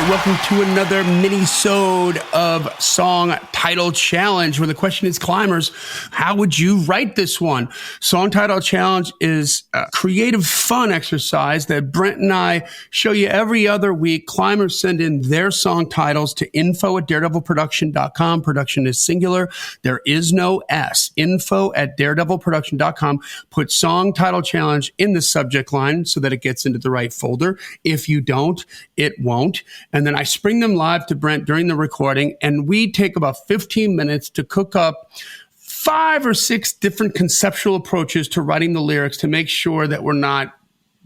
Welcome to another mini-sode of Song Title Challenge, where the question is, climbers, how would you write this one? Song Title Challenge is a creative, fun exercise that Brent and I show you every other week. Climbers send in their song titles to info@daredevilproduction.com. Production is singular. There is no S. info@daredevilproduction.com. Put Song Title Challenge in the subject line so that it gets into the right folder. If you don't, it won't. And then I spring them live to Brent during the recording, and we take about 15 minutes to cook up 5 or 6 different conceptual approaches to writing the lyrics to make sure that we're not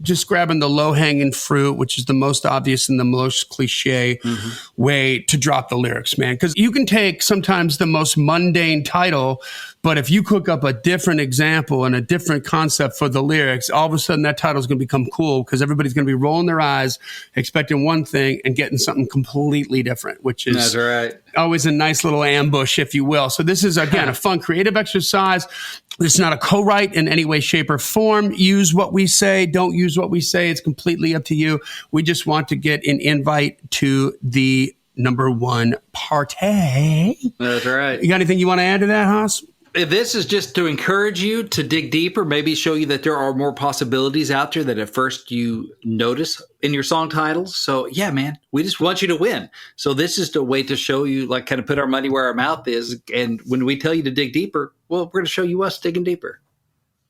just grabbing the low-hanging fruit, which is the most obvious and the most cliche way to drop the lyrics, man. Because you can take sometimes the most mundane title, but if you cook up a different example and a different concept for the lyrics, all of a sudden that title is going to become cool because everybody's going to be rolling their eyes, expecting one thing and getting something completely different, which is That's right. Always a nice little ambush, if you will. So this is, again, a fun creative exercise. It's not a co-write in any way, shape, or form. Use what we say. Don't use what we say. It's completely up to you. We just want to get an invite to the number one party. That's right. You got anything you want to add to that, Haas? This is just to encourage you to dig deeper, maybe show you that there are more possibilities out there that at first you notice in your song titles. So yeah, man, we just want you to win. So this is the way to show you, like, kind of put our money where our mouth is. And when we tell you to dig deeper, well, we're going to show you us digging deeper.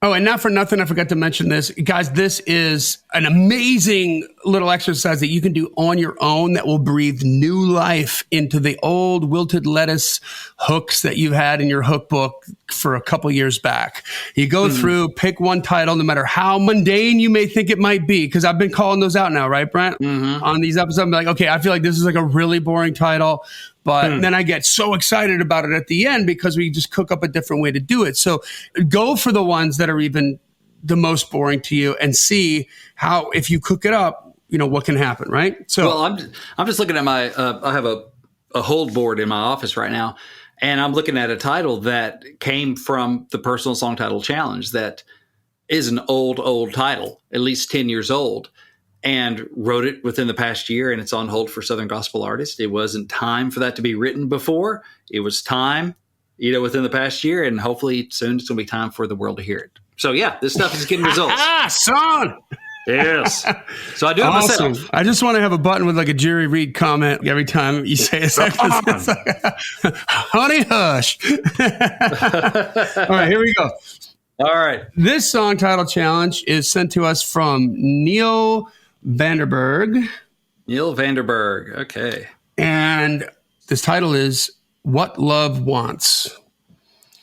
Oh, and not for nothing, I forgot to mention this. Guys, this is an amazing little exercise that you can do on your own that will breathe new life into the old wilted lettuce hooks that you've had in your hook book for a couple years back. You go through, pick one title, no matter how mundane you may think it might be, because I've been calling those out now, right, Brent? On these episodes, I'm like, okay, I feel like this is like a really boring title. But then I get so excited about it at the end because we just cook up a different way to do it. So go for the ones that are even the most boring to you and see how, if you cook it up, you know, what can happen, right? So, well, I'm just looking at my, I have a hold board in my office right now, and I'm looking at a title that came from the Personal Song Title Challenge that is an old title, at least 10 years old. And wrote it within the past year, and it's on hold for Southern Gospel Artists. It wasn't time for that to be written before. It was time, within the past year, and hopefully soon it's going to be time for the world to hear it. So yeah, this stuff is getting results. Son! Yes. So I do it myself. I just want to have a button with like a Jerry Reed comment every time you say it. It's like, honey, hush. All right, here we go. All right. This song title challenge is sent to us from Neil Vanderberg. Neil Vanderberg. Okay. And this title is What Love Wants.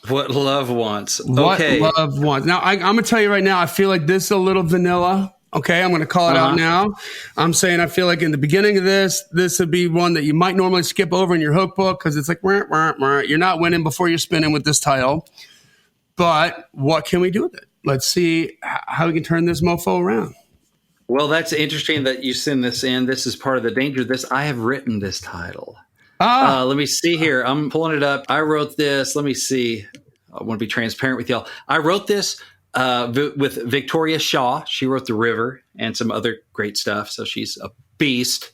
What Love Wants. Okay. What Love Wants. Now, I'm going to tell you right now, I feel like this is a little vanilla. Okay, I'm going to call it out now. I'm saying I feel like in the beginning of this would be one that you might normally skip over in your hook book because it's like, you're not winning before you're spinning with this title. But what can we do with it? Let's see how we can turn this mofo around. Well, that's interesting that you send this in. This is part of the danger of this. I have written this title. Let me see here. I'm pulling it up. I wrote this. Let me see. I want to be transparent with y'all. I wrote this with Victoria Shaw. She wrote The River and some other great stuff. So she's a beast.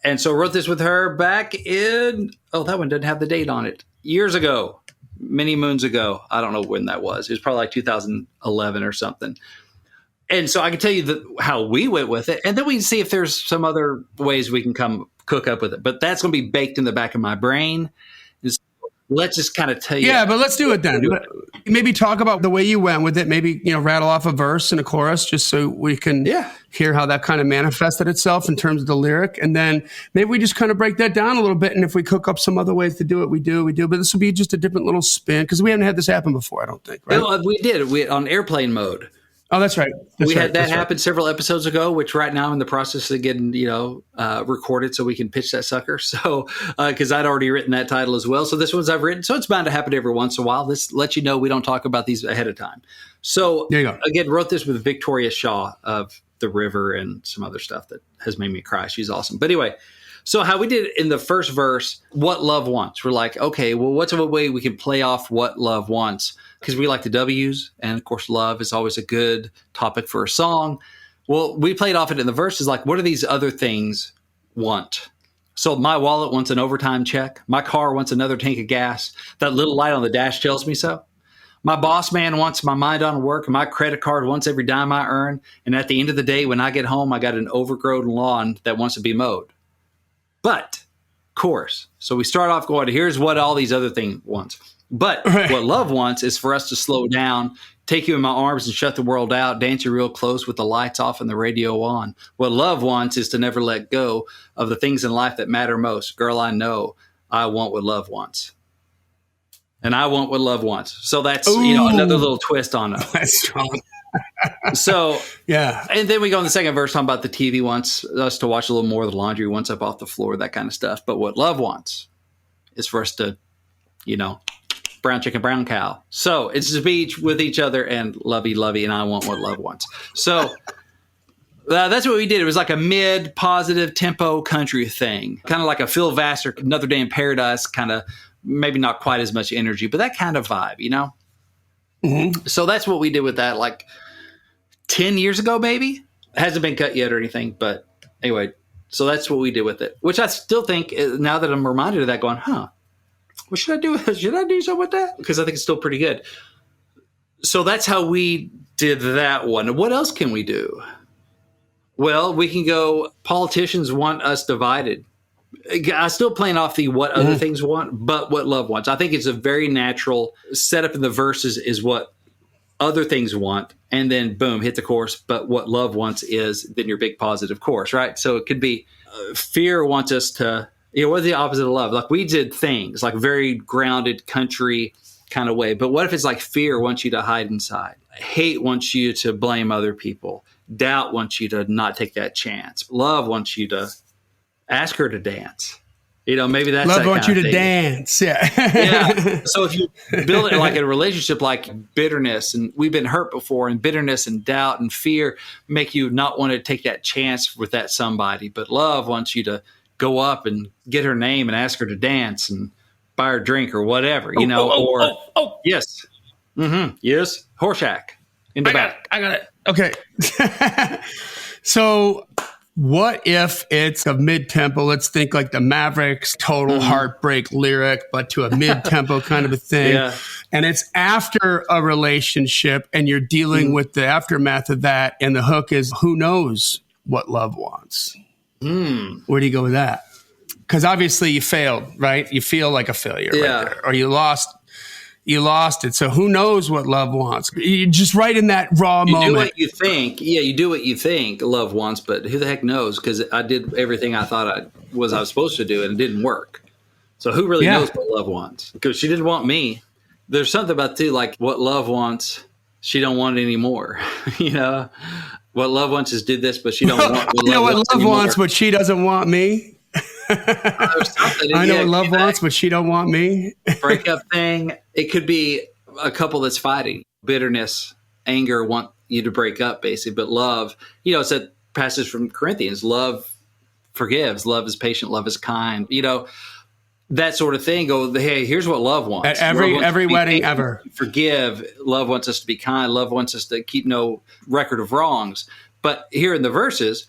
And so I wrote this with her back in, that one doesn't have the date on it, years ago, many moons ago. I don't know when that was. It was probably like 2011 or something. And so I can tell you how we went with it, and then we can see if there's some other ways we can come cook up with it. But that's going to be baked in the back of my brain. Let's just kind of tell you. Yeah, but let's do it then. Maybe talk about the way you went with it. Maybe, rattle off a verse and a chorus just so we can hear how that kind of manifested itself in terms of the lyric. And then maybe we just kind of break that down a little bit. And if we cook up some other ways to do it, we do. But this will be just a different little spin because we haven't had this happen before, I don't think, right? No, we did. On airplane mode. Oh, that's right. We had that happen several episodes ago, which right now I'm in the process of getting, recorded so we can pitch that sucker. So, because I'd already written that title as well. So this one's I've written. So it's bound to happen every once in a while. This lets you know we don't talk about these ahead of time. So there you go. Again, wrote this with Victoria Shaw of The River and some other stuff that has made me cry. She's awesome. But anyway, so how we did it in the first verse, What Love Wants. We're like, okay, well, what's a way we can play off what love wants? Because we like the W's, and of course, love is always a good topic for a song. Well, we played off it in the verses like, what do these other things want? So my wallet wants an overtime check. My car wants another tank of gas. That little light on the dash tells me so. My boss man wants my mind on work. My credit card wants every dime I earn. And at the end of the day, when I get home, I got an overgrown lawn that wants to be mowed. But, of course, so we start off going, here's what all these other things wants. But what love wants is for us to slow down, take you in my arms and shut the world out, dance you real close with the lights off and the radio on. What love wants is to never let go of the things in life that matter most. Girl, I know I want what love wants. And I want what love wants. So that's, another little twist on it. That's strong. So, yeah. And then we go in the second verse talking about the TV wants us to watch a little more of the laundry, wants up off the floor, that kind of stuff. But what love wants is for us to, brown chicken, brown cow. So it's to be with each other and lovey, and I want what love wants. So that's what we did. It was like a mid-positive tempo country thing, kind of like a Phil Vassar, Another Day in Paradise, kind of maybe not quite as much energy, but that kind of vibe, Mm-hmm. So that's what we did with that, like 10 years ago, maybe. It hasn't been cut yet or anything, but anyway, so that's what we did with it, which I still think, now that I'm reminded of that, going, what should I do? Should I do something with that? Because I think it's still pretty good. So that's how we did that one. What else can we do? Well, we can go, politicians want us divided. I'm still playing off the what other things want, but what love wants. I think it's a very natural setup in the verses is what other things want. And then boom, hit the chorus. But what love wants is then your big positive chorus, right? So it could be fear wants us to, what's the opposite of love? Like we did things like very grounded country kind of way. But what if it's like fear wants you to hide inside? Hate wants you to blame other people. Doubt wants you to not take that chance. Love wants you to ask her to dance. Maybe that's love that wants you to dance. Yeah. Yeah. So if you build it like a relationship, like bitterness, and we've been hurt before, and bitterness and doubt and fear make you not want to take that chance with that somebody. But love wants you to go up and get her name and ask her to dance and buy her a drink or whatever, yes. Mm-hmm. Yes. Horseshack in the back. I got it. Okay. So what if it's a mid-tempo? Let's think like the Mavericks total heartbreak lyric, but to a mid-tempo kind of a thing. Yeah. And it's after a relationship and you're dealing with the aftermath of that. And the hook is, who knows what love wants? Where do you go with that? Because obviously you failed, right? You feel like a failure right there. Or you lost it. So who knows what love wants? You just right in that raw moment. You do what you think. Yeah, you do what you think love wants, but who the heck knows? Because I did everything I thought I was supposed to do, and it didn't work. So who really knows what love wants? Because she didn't want me. There's something about, too, like what love wants, she don't want it anymore. What love wants is do this, but she don't want what love wants, but she doesn't want me. I know what love wants, but she don't want me. Breakup thing. It could be a couple that's fighting. Bitterness, anger want you to break up, basically. But love, it's a passage from Corinthians. Love forgives. Love is patient. Love is kind. That sort of thing. Go, hey, here's what love wants. At every wedding patient, ever. Forgive. Love wants us to be kind. Love wants us to keep no record of wrongs. But here in the verses,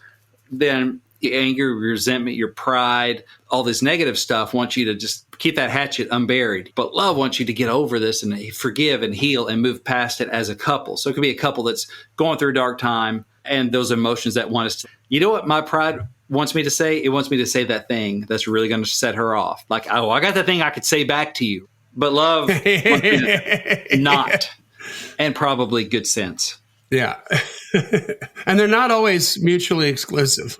then your anger, your resentment, your pride, all this negative stuff wants you to just keep that hatchet unburied. But love wants you to get over this and forgive and heal and move past it as a couple. So it could be a couple that's going through a dark time and those emotions that want us to, what my pride wants me to say? It wants me to say that thing that's really going to set her off. Like, oh, I got that thing I could say back to you. But love wants me to not. And probably good sense. Yeah. And they're not always mutually exclusive.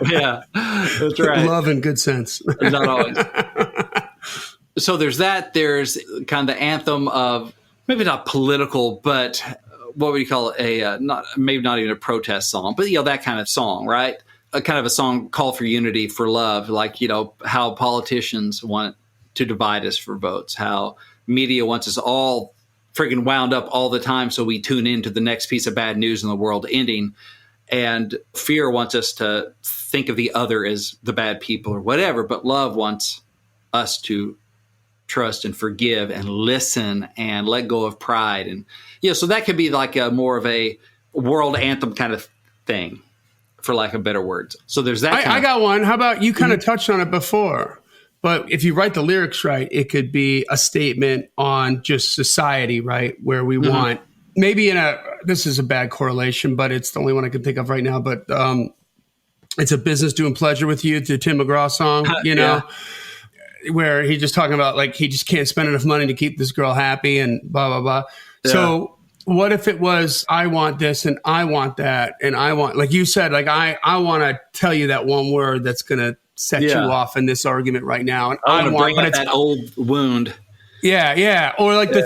Yeah, that's right. Love and good sense. Not always. So there's that. There's kind of the anthem of maybe not political, but what would you call it? Maybe not even a protest song, but that kind of song, right? A kind of a song call for unity, for love, like how politicians want to divide us for votes, how media wants us all freaking wound up all the time, so we tune into the next piece of bad news in the world ending. And fear wants us to think of the other as the bad people or whatever, but love wants us to trust and forgive and listen and let go of pride. And so that could be like more of a world anthem kind of thing for lack of better words. So there's that. I got one. How about you kind of touched on it before, but if you write the lyrics right, it could be a statement on just society, right? Where we want, maybe this is a bad correlation, but it's the only one I can think of right now, but it's a business doing pleasure with you, the Tim McGraw song, you know, where he's just talking about like, he just can't spend enough money to keep this girl happy and blah, blah, blah. Yeah. So what if it was, I want this and I want that. And I want, like you said, like, I want to tell you that one word that's going to set you off in this argument right now. And I want to bring up that old wound. Yeah. Yeah. Or like the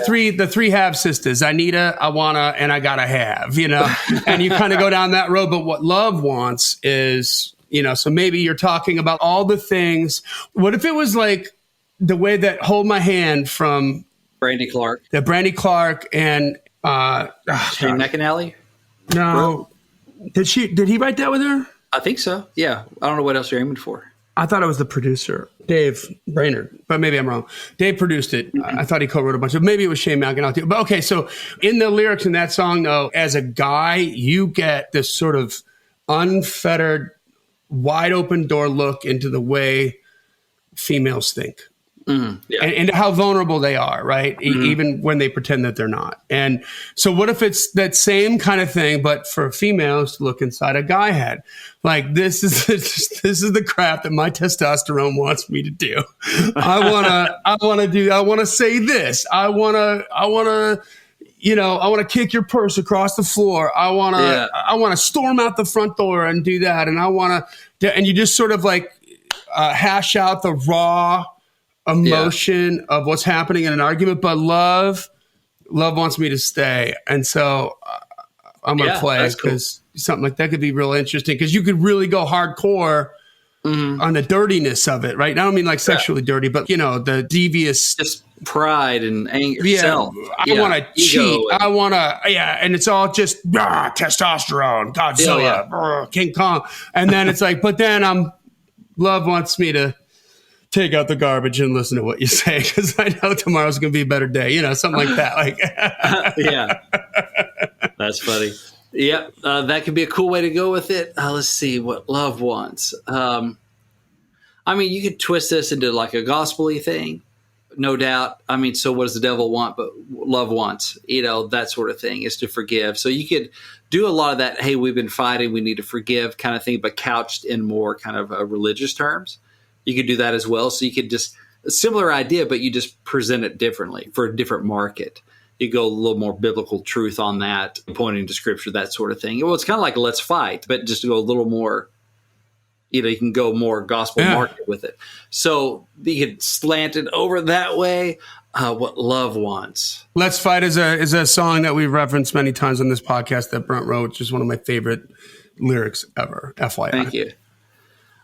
three have sisters, I need I wanna, and I gotta have, you know, and you kind of go down that road. But what love wants is, you know, so maybe you're talking about all the things. What if it was like the way that Hold My Hand from Brandy Clark, and Shane McAnally? No. Did he write that with her? I think so. Yeah. I don't know what else you're aiming for. I thought it was the producer, Dave Brainerd, but maybe I'm wrong. Dave produced it. I thought he co-wrote a bunch of, maybe it was Shane McAnally too. But okay, so in the lyrics in that song though, as a guy, you get this sort of unfettered, wide open door look into the way females think. And how vulnerable they are, right? Even when they pretend that they're not. And so what if it's that same kind of thing, but for females to look inside a guy head? Like, this is the crap that my testosterone wants me to do. I want to say this. I want to, you know, I want to kick your purse across the floor. I want to storm out the front door and do that. And and you just sort of like hash out the raw emotion of what's happening in an argument, but love wants me to stay. And so I'm going to play because something like that could be real interesting because you could really go hardcore on the dirtiness of it, right? I don't mean like sexually dirty, but you know, the devious just pride and anger. Self. I want to cheat. I want to, and it's all just testosterone, Godzilla, King Kong. And then it's like, but then love wants me to take out the garbage and listen to what you say because I know tomorrow's going to be a better day. You know, something like that. Like, yeah, that's funny. Yep, that could be a cool way to go with it. Let's see what love wants. I mean, you could twist this into like a gospel-y thing, no doubt. I mean, so what does the devil want? But love wants, you know, that sort of thing is to forgive. So you could do a lot of that. Hey, we've been fighting, we need to forgive kind of thing, but couched in more kind of religious terms. You could do that as well. So you could just a similar idea, but you just present it differently for a different market. You go a little more biblical truth on that, pointing to scripture, that sort of thing. Well, it's kind of like Let's Fight, but just to go a little more, you know, you can go more gospel market with it. So you could slant it over that way. What love wants. Let's Fight is a song that we've referenced many times on this podcast that Brent wrote, which is one of my favorite lyrics ever. FYI. Thank you.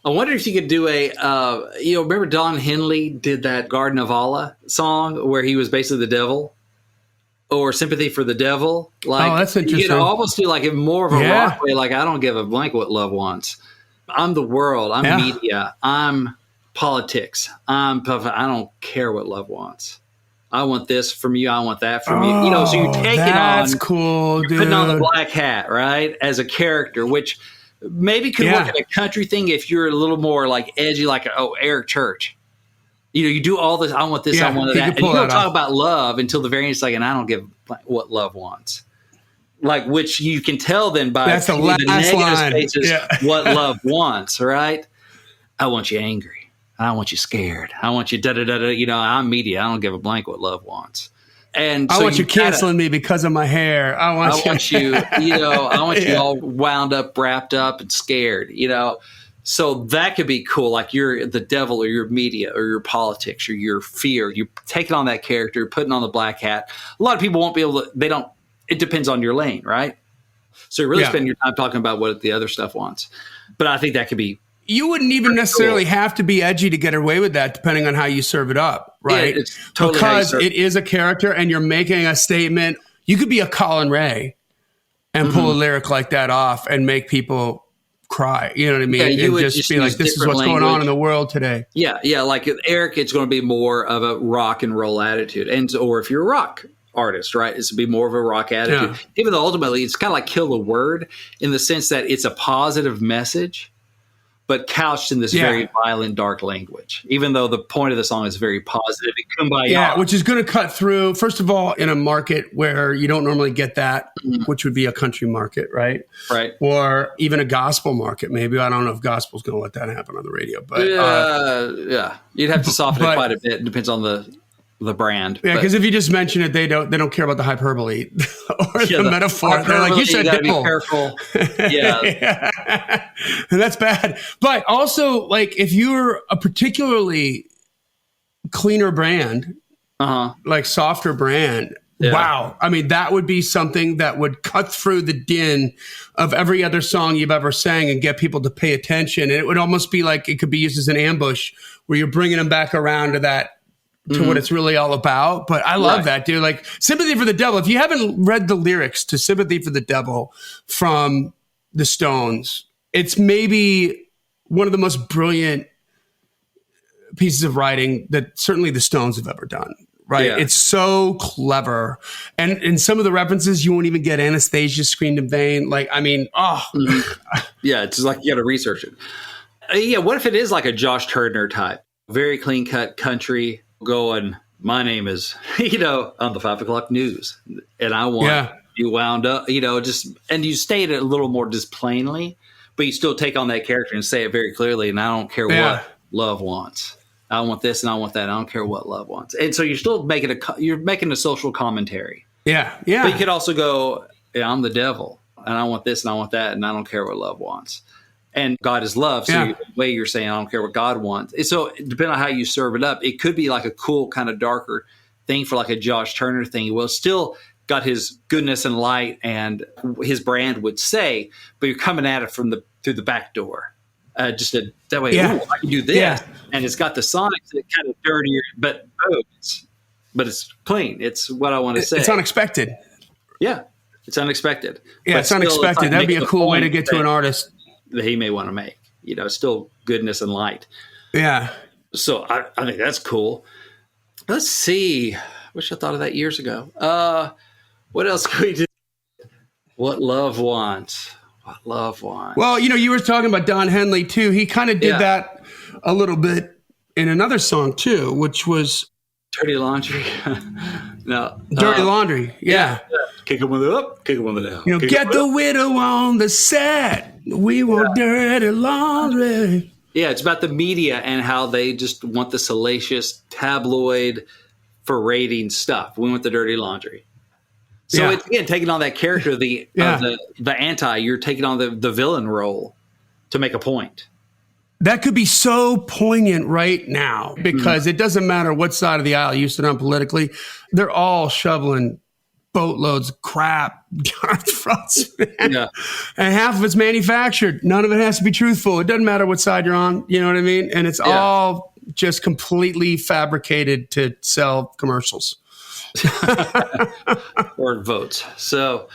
I wonder if you could do remember Don Henley did that Garden of Allah song where he was basically the devil, or Sympathy for the Devil. Like, that's interesting. You could almost do like more of a rock way. Like, I don't give a blank what love wants. I'm the world. I'm media. I'm politics. I don't care what love wants. I want this from you. I want that from you. You know, so you're taking that's cool, dude. Putting on the black hat, right, as a character, which maybe could work in a country thing if you're a little more like edgy, like Eric Church. You know, you do all this. I want this. I want that. And you don't talk about love until the very end. It's like, and I don't give what love wants. Like, which you can tell then by the negative line. Spaces what love wants. Right? I want you angry. I want you scared. I want you da da da da. You know, I'm media. I don't give a blank what love wants. And I want you canceling me because of my hair. I want you, you know, I want you all wound up, wrapped up, and scared, you know. So that could be cool. Like you're the devil or your media or your politics or your fear. You're taking on that character, putting on the black hat. A lot of people won't be able to, it depends on your lane, right? So you really spend your time talking about what the other stuff wants. But I think that could be. You wouldn't even necessarily have to be edgy to get away with that, depending on how you serve it up, right? Yeah, it's totally because it is a character and you're making a statement. You could be a Colin Ray and pull a lyric like that off and make people cry. You know what I mean? Yeah, and just be like, this is what's going on in the world today. Yeah, yeah. Like Eric, it's going to be more of a rock and roll attitude. Or if you're a rock artist, right? Is to be more of a rock attitude. Yeah. Even though ultimately it's kind of like kill the word in the sense that it's a positive message, but couched in this very violent, dark language. Even though the point of the song is very positive. Kumbaya. Yeah, which is going to cut through, first of all, in a market where you don't normally get that, which would be a country market, right? Right. Or even a gospel market, maybe. I don't know if gospel's going to let that happen on the radio. But yeah. You'd have to soften it quite a bit. It depends on the brand. Yeah, because if you just mention it, they don't care about the hyperbole or the metaphor. They're like, you said nipple. Be careful. Yeah. And that's bad. But also, like, if you're a particularly cleaner brand, like softer brand, wow. I mean, that would be something that would cut through the din of every other song you've ever sang and get people to pay attention. And it would almost be like it could be used as an ambush where you're bringing them back around to that, to what it's really all about. But I love that, dude. Like Sympathy for the Devil. If you haven't read the lyrics to Sympathy for the Devil from the Stones, it's maybe one of the most brilliant pieces of writing that certainly the Stones have ever done. Right. Yeah. It's so clever. And in some of the references, you won't even get Anastasia screamed in vain. Like, I mean, yeah, it's like you got to research it. Yeah. What if it is like a Josh Turner type, very clean cut country going, my name is, on the 5 o'clock news, and I want you wound up, and you state it a little more just plainly, but you still take on that character and say it very clearly. And I don't care what love wants. I want this and I want that. I don't care what love wants. And so you're still making you're making a social commentary. Yeah. Yeah. But you could also go, I'm the devil and I want this and I want that. And I don't care what love wants. And God is love. So the way you're saying, I don't care what God wants. And so depending on how you serve it up, it could be like a cool kind of darker thing for like a Josh Turner thing. Well, still got his goodness and light and his brand would say, but you're coming at it through the back door. That way, I can do this. Yeah. And it's got the sonics that kind of dirtier, but it's clean. It's what I want to say. It's unexpected. Yeah. It's unexpected. Yeah, it's unexpected. That'd be a cool way to get to an artist that he may want to make, still goodness and light. Yeah. So I think that's cool. Let's see. Wish I thought of that years ago. What else could we do? What love wants. What love wants. Well, you were talking about Don Henley too. He kind of did that a little bit in another song too, which was Dirty Laundry. No. Dirty Laundry. Yeah. Kick him with it up, kick him with it down. Get the widow on the set. We want dirty laundry. Yeah, it's about the media and how they just want the salacious tabloid for rating stuff. We want the dirty laundry. So it's, again, taking on that character, the anti, you're taking on the villain role to make a point. That could be so poignant right now because it doesn't matter what side of the aisle you sit on politically. They're all shoveling boatloads of crap down our throats. Yeah. And half of it's manufactured. None of it has to be truthful. It doesn't matter what side you're on. You know what I mean? And it's all just completely fabricated to sell commercials. Or votes. So,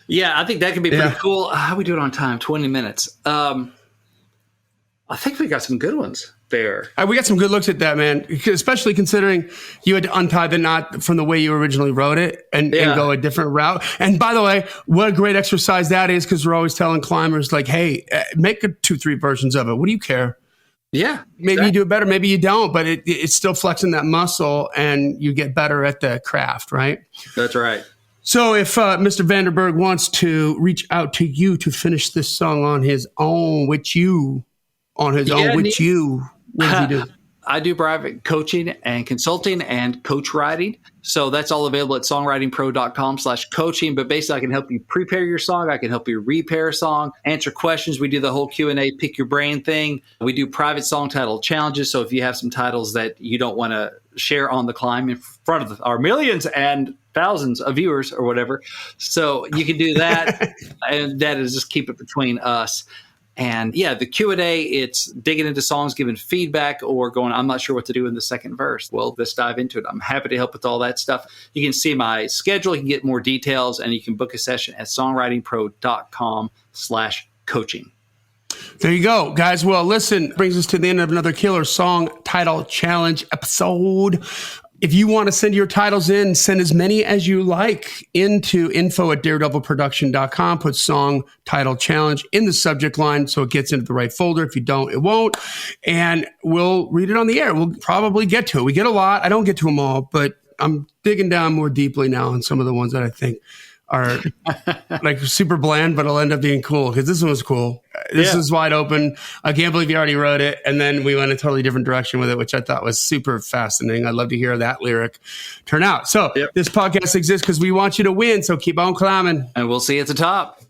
I think that could be pretty cool. How we do it on time? 20 minutes. I think we got some good ones there. We got some good looks at that, man, especially considering you had to untie the knot from the way you originally wrote it and go a different route. And by the way, what a great exercise that is, because we're always telling climbers, like, hey, make 2-3 versions of it. What do you care? Yeah. Maybe you do it better, maybe you don't, but it's still flexing that muscle and you get better at the craft, right? That's right. So if Mr. Vanderberg wants to reach out to you to finish this song on his own with you, what does he do? I do private coaching and consulting and coach writing. So that's all available at songwritingpro.com/coaching. But basically, I can help you prepare your song. I can help you repair a song, answer questions. We do the whole Q&A, pick your brain thing. We do private song title challenges. So if you have some titles that you don't want to share on the climb in front of our millions and thousands of viewers or whatever, so you can do that. And that is just keep it between us. And the Q&A, it's digging into songs, giving feedback, or going, I'm not sure what to do in the second verse. Well, let's dive into it. I'm happy to help with all that stuff. You can see my schedule. You can get more details, and you can book a session at songwritingpro.com/coaching. There you go, guys. Well, listen, brings us to the end of another killer song title challenge episode. If you want to send your titles in, send as many as you like into info@daredevilproduction.com. Put song title challenge in the subject line so it gets into the right folder. If you don't, it won't. And we'll read it on the air. We'll probably get to it. We get a lot. I don't get to them all, but I'm digging down more deeply now on some of the ones that I think are like super bland, but it'll end up being cool because this one was cool. This is wide open. I can't believe you already wrote it. And then we went a totally different direction with it, which I thought was super fascinating. I'd love to hear that lyric turn out. So this podcast exists because we want you to win. So keep on climbing. And we'll see you at the top.